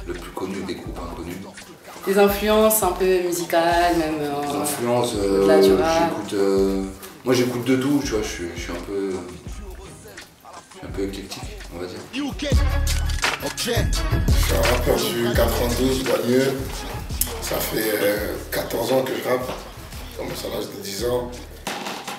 le plus connu des groupes inconnus. Des influences un peu musicales, même. Des influences, j'écoute. Moi j'écoute de tout, tu vois, je suis un peu éclectique, on va dire. Je suis un rappeur du 92, Bagneux. Ça fait 14 ans que je rappe. J'ai commencé à l'âge de 10 ans.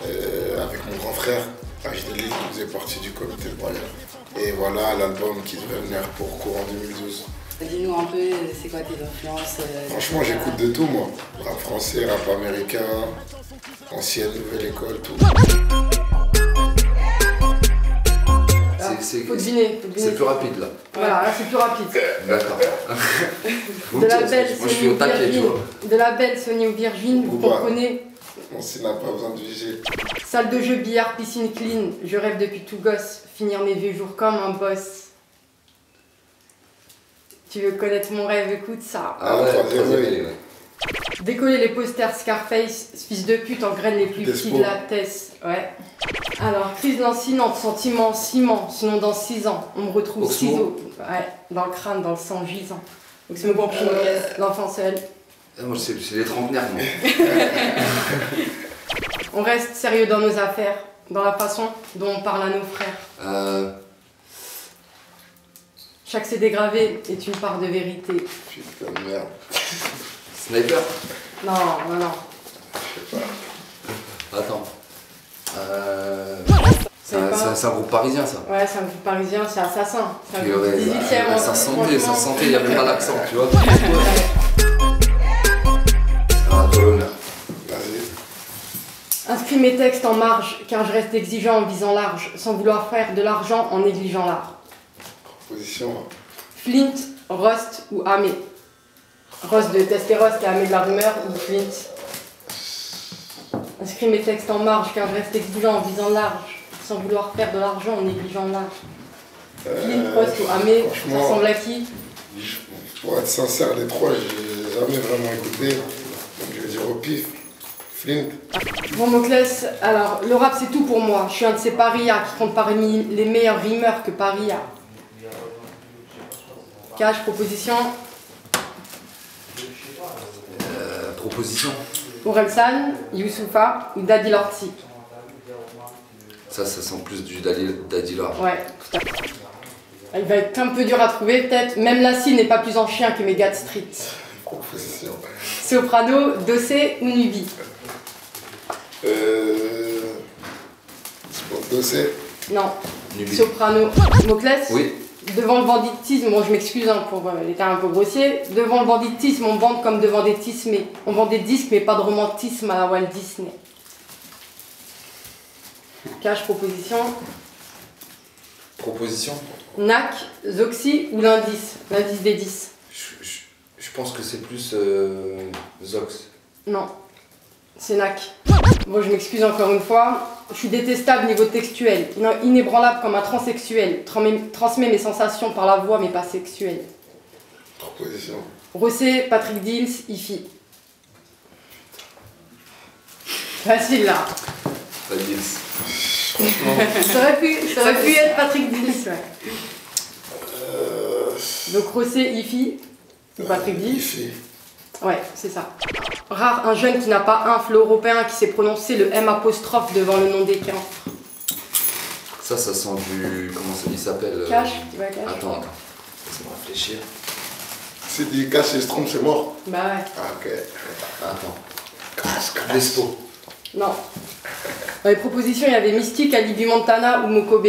Avec mon grand frère, HD Lille, qui faisait partie du comité de voyage. Et voilà l'album qui devait venir pour courant 2012. Dis-nous un peu, c'est quoi tes influences Franchement, j'écoute de tout, moi. Rap français, rap américain, ancienne, nouvelle école, tout. Faut deviner. C'est plus rapide là. Voilà, là c'est plus rapide. D'accord. De la belle Moi je suis au taquet, tu vois. De la belle Sony ou Virgin, vous comprenez. Mon style n'a pas besoin de viger. Salle de jeu, billard, piscine clean, je rêve depuis tout gosse, finir mes vieux jours comme un boss. Tu veux connaître mon rêve, écoute ça. Ah ouais, ouais. Décoller les posters Scarface, ce fils de pute en graine les plus petits de la tête. Ouais. Alors, crise lancinante, sentiment, ciment, sinon dans 6 ans, on me retrouve ciseaux. Ouais, dans le crâne, dans le sang gisant. Donc c'est mon bon pinocchio, l'enfant seul. Moi c'est les trentenaires, moi. On reste sérieux dans nos affaires, dans la façon dont on parle à nos frères. Chaque CD gravé est une part de vérité. Putain de merde. Sniper? Non. Je sais pas. Attends. C'est un groupe parisien, ça. Ouais, c'est un groupe parisien, c'est Assassin. C'est un groupe ouais, 18e. Ça sentait, il n'y avait pas l'accent, tu vois. L'honneur. Vas-y. Inscris mes textes en marge, car je reste exigeant en visant large, sans vouloir faire de l'argent en négligeant l'art. Proposition. Flint, Rust ou Amé. Rust de Testeros et Amé de la rumeur ou Flint. Inscris mes textes en marge, car je reste exigeant en visant large, sans vouloir faire de l'argent en négligeant l'art. Flint, Rust ou Amé, ça ressemble à qui? Pour être sincère, les trois, j'ai jamais vraiment écouté. Donc je vais dire au pif. Flint. Bon, Moclès, alors, le rap c'est tout pour moi. Je suis un de ces parias qui compte parmi les meilleurs rimeurs que Paris a. Cash, proposition. Proposition. Orelsan, Youssoufa ou Daddy Lorty. Ça sent plus du Daddy Lord. Ouais, tout à fait. Il va être un peu dur à trouver, peut-être. Même Lassie n'est pas plus en chien que Megat Street. Proposition. Soprano, Dossé ou Nubi. Dossé. Non. Nubi. Soprano. Moclès. Oui. Devant le banditisme, bon je m'excuse hein, pour les termes un peu grossiers, devant le banditisme on vend comme devant des tismés. On vend des disques mais pas de romantisme à la Walt Disney. Cash, proposition. Proposition. NAC, Zoxy ou l'indice des 10. Je pense que c'est plus Zox. Non, c'est NAC. Bon je m'excuse encore une fois. Je suis détestable niveau textuel, inébranlable comme un transsexuel, transmet mes sensations par la voix mais pas sexuelle. Proposition. Rossé, Patrick Dills, Ifi. Facile là. Pas Dills. Ça aurait pu être Patrick Dills, ouais. Donc Rossé, Ifi, ou Patrick Dills. Ifi. Ouais, c'est ça. Rare un jeune qui n'a pas un flow européen qui sait prononcer le M apostrophe devant le nom des quins. Ça sent du... Comment ça s'appelle Cash, tu vois Cash. Attends. Laisse-moi réfléchir. C'est dit Cash et Strom, c'est mort. Bah ouais. Ah ok. Attends. Cash. Lespo. Non. Dans les propositions, il y avait Mystique, Alibi Montana ou Mokobe.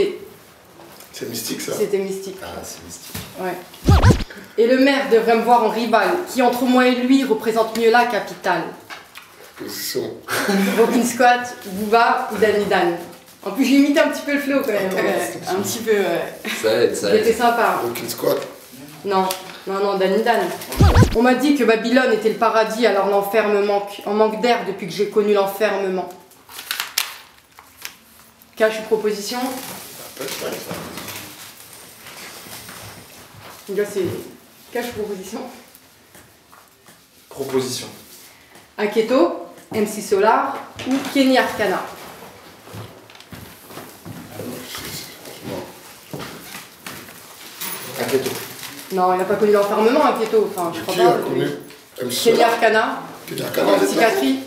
C'est mystique ça. C'était Mystique. Ah, c'est mystique. Ouais. Et le maire devrait me voir en rival, qui entre moi et lui représente mieux la capitale. Position. Rockin' Squat, Booba ou Danny Dan. En plus, j'ai imité un petit peu le flow quand même. Un petit peu, Ça aide, ça C'était aide. sympa. Rockin' Squat. Non, Danny Dan. On m'a dit que Babylone était le paradis, alors l'enfer me manque. En manque d'air depuis que j'ai connu l'enfermement. Cache ou proposition? Là, c'est cache ou proposition? Proposition. Aketo, MC Solar ou Kenny Arcana. Aketo. Non, il n'a pas connu l'enfermement, un Keto. Enfin, je crois pas. Connu Kenny Arcana. En psychiatrie.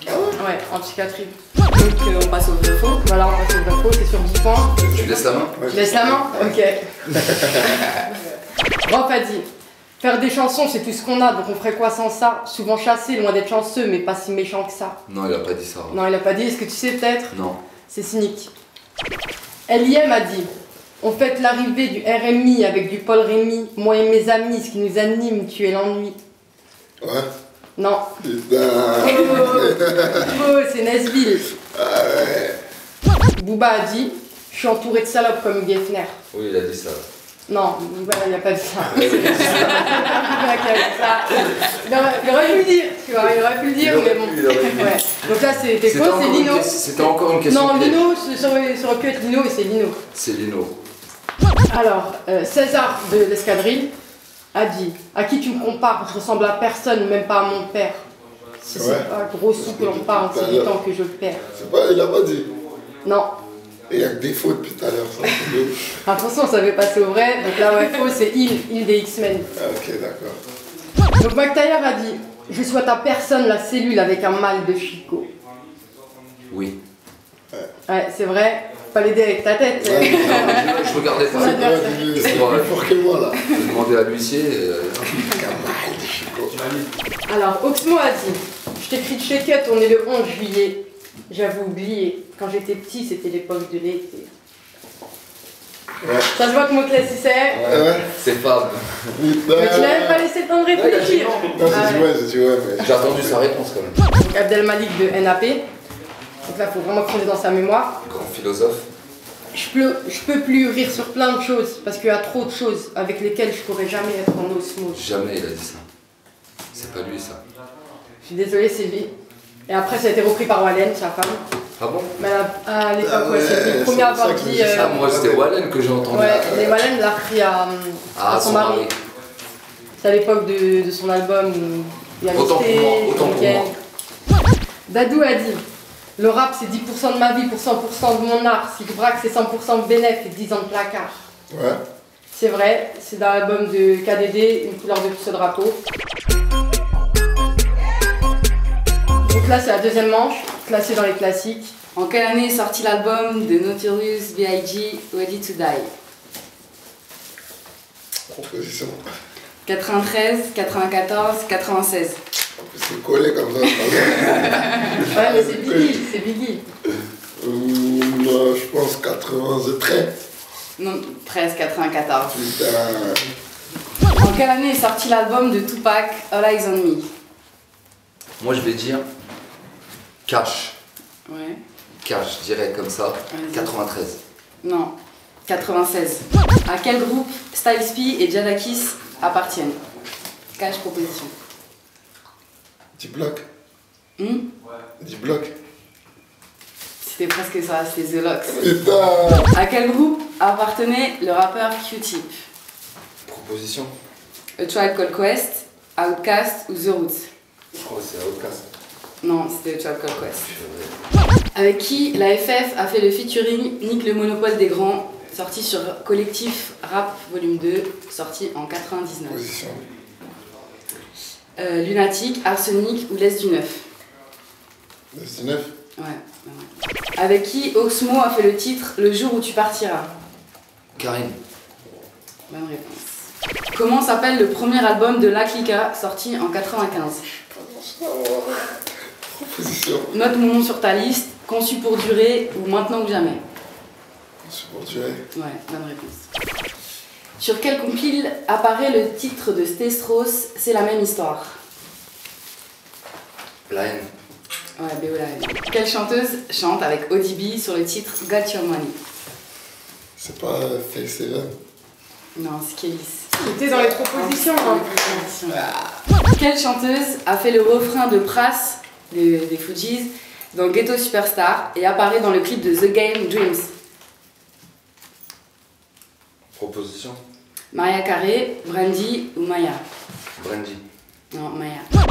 Ah ouais? Ouais, en psychiatrie. Donc on passe au vrai faux. Voilà, on passe au vrai faux, c'est sur 10 points. Tu laisses la main? Tu laisses la main? Ok. Rof a dit, faire des chansons c'est tout ce qu'on a, donc on ferait quoi sans ça? Souvent chassé, loin d'être chanceux, mais pas si méchant que ça. Non, il a pas dit ça. Non, il a pas dit, est-ce que tu sais peut-être? Non. C'est cynique. LIM a dit, on fête l'arrivée du RMI avec du Paul Rémy. Moi et mes amis, ce qui nous anime, tu es l'ennui. Ouais. Non. Putain. Oh, c'est Nesville. Ah ouais. Booba a dit, je suis entouré de salopes comme Geffner. Oui, il a dit ça. Non, Booba il a pas dit ça. Il aurait pu le dire, tu vois, il aurait pu le dire, mais bon. Ouais. Donc là c'était faux, c'est Lino. C'était encore une question. Non, Lino, ça aurait pu être Lino et c'est Lino. C'est Lino. Alors, César de l'Escadrille a dit, à qui tu me compares? Je ressemble à personne, même pas à mon père. Si c'est pas gros sous que l'on parle, c'est du temps que je perds. C'est pas, il a pas dit. Non. Il y a que des fautes depuis tout à l'heure, ça. Attention, ça avait passé au vrai. Donc là, ouais, faux, c'est il des X-Men. Ah, ok, d'accord. Donc McTayer a dit, je souhaite à personne la cellule avec un mal de Chico. Oui. Ouais, c'est vrai. Pas l'aider avec ta tête. Ouais, Je regardais pas. c'est plus fort que moi, là. J'ai demandé à l'huissier. Alors, Oxmo a dit, je t'écris de chez Cut, on est le 11 juillet. J'avoue oublié, quand j'étais petit, c'était l'époque de l'été. Ouais. Ça se voit que Moclès il sait. Ouais. C'est Fab. Mais tu l'as même pas laissé le temps de réfléchir. Non, j'ai dit ouais, mais. J'ai attendu sa réponse quand même. Donc Abdel Malik de NAP. Donc là, il faut vraiment creuser dans sa mémoire. Grand philosophe. Je peux plus rire sur plein de choses parce qu'il y a trop de choses avec lesquelles je pourrais jamais être en osmose. Jamais il a dit ça. C'est pas lui ça. Je suis désolée, c'est lui. Et après, ça a été repris par Wallen, sa femme. Ah bon? Mais à l'époque, ouais, c'était le premier à avoir dit. Ah, moi c'était Wallen que j'ai entendu. Ouais, mais Wallen l'a repris à son mari. C'est à l'époque de son album où il y a Autant pour moi, autant pour moi. Dadou a dit, le rap c'est 10% de ma vie pour 100% de mon art. Si je braque c'est 100% de bénéf et 10 ans de placard. Ouais. C'est vrai, c'est dans l'album de KDD, Une couleur de ce drapeau. Donc là c'est la deuxième manche, classée dans les classiques. En quelle année est sorti l'album de Notorious B.I.G. Ready to Die? Proposition. 93, 94, 96. C'est collé comme ça. Ouais, mais c'est Biggie. Je pense 93. Non, 13, 94. Putain. En quelle année est sorti l'album de Tupac, All Eyes on Me? Moi je vais dire Cash. Ouais. Cash, direct comme ça. 93. Non, 96. À quel groupe Styles P et Jadakiss appartiennent? Cash proposition. 10 blocs. 10 blocs. C'était presque ça, c'était The Lox. Putain. À quel groupe appartenait le rappeur Q-Tip? Proposition. A Tribe Called Quest, Outkast ou The Roots? Je crois que c'est Outkast. Non, c'était A Tribe Called Quest. Avec qui la FF a fait le featuring Nick le Monopole des Grands, sorti sur Collectif Rap Volume 2, sorti en 99. Position. Lunatic, Arsenic ou L'Est du Neuf? L'Est du Neuf. Ouais. Avec qui Oxmo a fait le titre Le jour où tu partiras? Karine. Bonne réponse. Comment s'appelle le premier album de La Clica, sorti en 95? Proposition. Note mon nom sur ta liste, conçu pour durer ou maintenant ou jamais? Conçu pour durer. Ouais, bonne réponse. Sur quel compil apparaît le titre de Stestros, C'est la même histoire? La haine. Ouais, B.O. La haine. Quelle chanteuse chante avec ODB sur le titre Got Your Money? C'est pas Fake Seven. Non, c'est Kélis. C'était dans les propositions. Hein. Quelle chanteuse a fait le refrain de Pras des Fugees dans Ghetto Superstar et apparaît dans le clip de The Game Dreams? Proposition. Maria Carey, Brandy ou Maya? Brandy. Non, Maya. Moi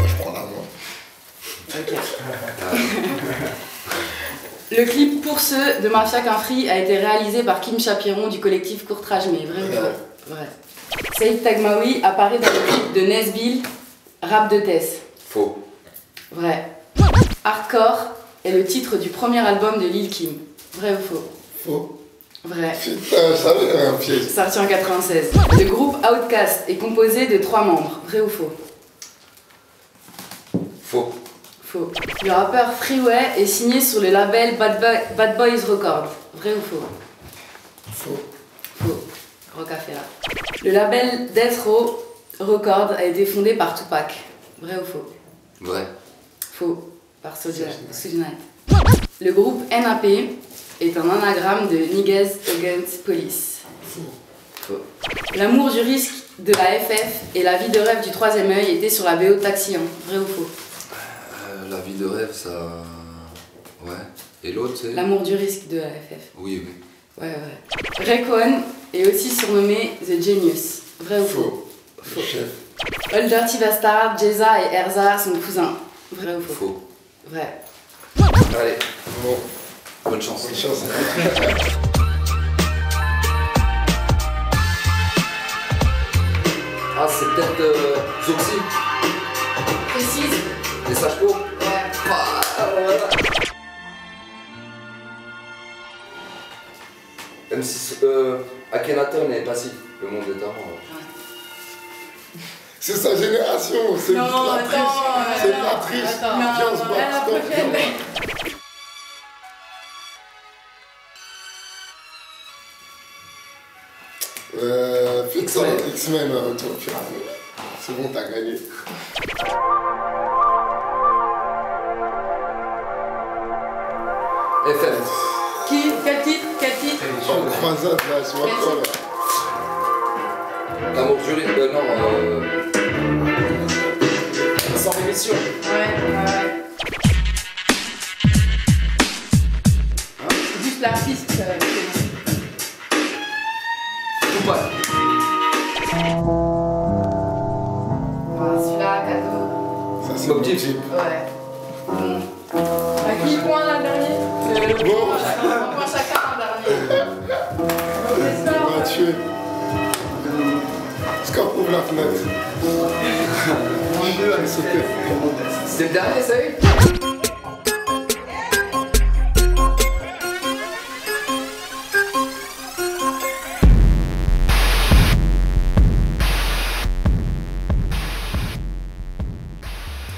je prends la main. Ok. Le clip Pour ceux de Mafia qu'un Free a été réalisé par Kim Chapiron du collectif Courtrage Mais. Vrai ou faux? Vrai. Saïd Tagmaoui apparaît dans le clip de Nesbill, Rap de Tess. Faux. Vrai. Hardcore est le titre du premier album de Lil Kim. Vrai ou faux? Faux. Vrai. Putain, ça avait un piège. Sorti en 96. Le groupe Outkast est composé de 3 membres. Vrai ou faux? Faux. Faux. Le rappeur Freeway est signé sur le label Bad Boys Records. Vrai ou faux? Faux. Faux. Rocafella. Le label Death Row Records a été fondé par Tupac. Vrai ou faux? Vrai. Faux. Par Soulja Knight. Le groupe NAP est un anagramme de Niggas Against Police. Faux. L'amour du risque de la FF et la vie de rêve du troisième œil étaient sur la BO de Taxi 1. Vrai ou faux? La vie de rêve, ça... Ouais. Et l'autre, c'est... L'amour du risque de la FF. Oui, oui. Ouais. Rayquan est aussi surnommé The Genius. Vrai ou faux? Faux. Chef. Old Dirty Bastard, Jeza et Erza sont cousins. Vrai ou faux? Faux. Vrai. Allez, Bon, bonne chance. bonne chance. Ah, c'est peut-être Zoxy, Précise. les sages-peaux. Ouais. Voilà. M6, Akhenaton et Passy, le monde est à moi. C'est sa génération, c'est Non, la triche. C'est attends, la triche. attends. Viens, on se bat. À la Stop, prochaine. viens. Putain, X-Men, retour. C'est bon, t'as gagné. FF. Quel titre? En croisade, là, je vois quoi, là. L'amour du rythme, non, sans rémission. Ouais. Juste l'artiste. Tupac. Celui-là, cadeau. Ça, c'est Mobb mon Deep. type. Ouais. À qui point là, dernier? Bon. Un point chacun, un dernier. Mauvais On score. va tuer. Est-ce qu'on ouvre la fenêtre? C'est le dernier, ça y est.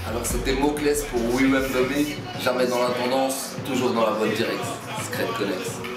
Alors c'était mots-clés pour We Remember Me, jamais dans la tendance, toujours dans la bonne direction. Secret Connex.